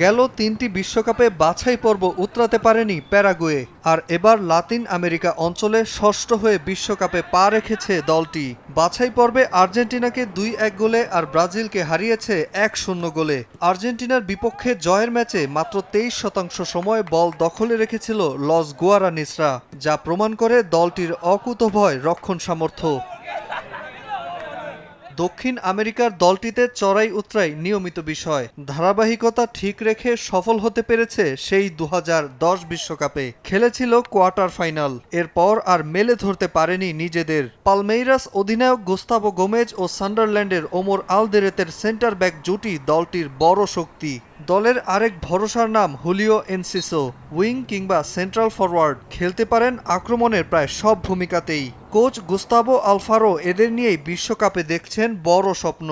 গেল তিনটি বিশ্বকাপে বাছাই পর্ব উতরাতে পারেনি প্যারাগুয়ে, আর এবার লাতিন আমেরিকা অঞ্চলে ষষ্ঠ হয়ে বিশ্বকাপে পা রেখেছে দলটি। বাছাই পর্বে আর্জেন্টিনাকে ২-১ গোলে আর ব্রাজিলকে হারিয়েছে ১-০ গোলে। আর্জেন্টিনার বিপক্ষে জয়ের ম্যাচে মাত্র ২৩% সময় বল দখলে রেখেছিল লস গুয়ারানিসরা, যা প্রমাণ করে দলটির অকুতোভয় রক্ষণ সামর্থ্য। দক্ষিণ আমেরিকার দলটিতে চড়াই উতরাই নিয়মিত বিষয়। ধারাবাহিকতা ঠিক রেখে সফল হতে পেরেছে সেই ২০১০ বিশ্বকাপে। খেলেছিল কোয়ার্টার ফাইনাল, এরপর আর মেলে ধরতে পারেনি নিজেদের। পালমেইরাস অধিনায়ক গুস্তাভো গোমেজ ও সান্ডারল্যান্ডের ওমর আলদেরেতের সেন্টার ব্যাক জুটি দলটির বড় শক্তি। দলের আরেক ভরসার নাম হুলিও এনসিসো। উইং কিংবা সেন্ট্রাল ফরওয়ার্ড, খেলতে পারেন আক্রমণের প্রায় সব ভূমিকাতেই। কোচ গুস্তাভো আলফারো এদের নিয়েই বিশ্বকাপে দেখছেন বড় স্বপ্ন।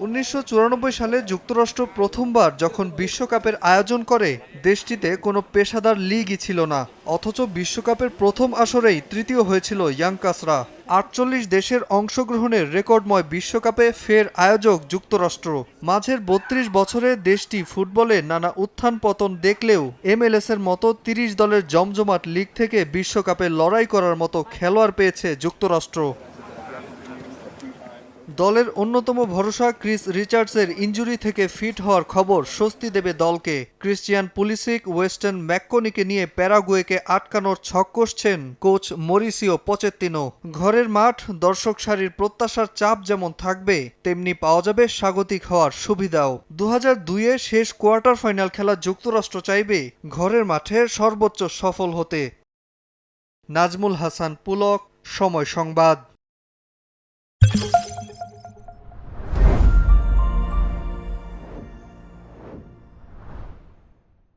১৯৯৪ সালে যুক্তরাষ্ট্র প্রথমবার যখন বিশ্বকাপের আয়োজন করে, দেশটিতে কোনো পেশাদার লিগই ছিল না, অথচ বিশ্বকাপের প্রথম আসরেই তৃতীয় হয়েছিল ইয়াঙ্কাসরা। ৪৮ দেশের অংশগ্রহণের রেকর্ডময় বিশ্বকাপে ফের আয়োজক যুক্তরাষ্ট্র। মাঝের ৩২ বছরে দেশটি ফুটবলে নানা উত্থান পতন দেখলেও MLS-এর মতো ৩০ দলের জমজমাট লিগ থেকে বিশ্বকাপে লড়াই করার মতো খেলোয়াড় পেয়েছে যুক্তরাষ্ট্র। দলের অন্যতম ভরসা ক্রিস রিচার্ডসের ইনজুরি থেকে ফিট হওয়ার খবর স্বস্তি দেবে দলকে। ক্রিশ্চিয়ান পুলিসিক, ওয়েস্টার্ন ম্যাককনিকে নিয়ে প্যারাগুয়েকে আটকানোর ছক কষছেন কোচ মরিসিও পচেত্তিনো। ঘরের মাঠ, দর্শক সারির প্রত্যাশার চাপ যেমন থাকবে, তেমনি পাওয়া যাবে স্বাগতিক হওয়ার সুবিধাও। ২০০২-এ শেষ কোয়ার্টার ফাইনাল খেলা যুক্তরাষ্ট্র চাইবে ঘরের মাঠে সর্বোচ্চ সফল হতে। নাজমুল হাসান পুলক, সময় সংবাদ।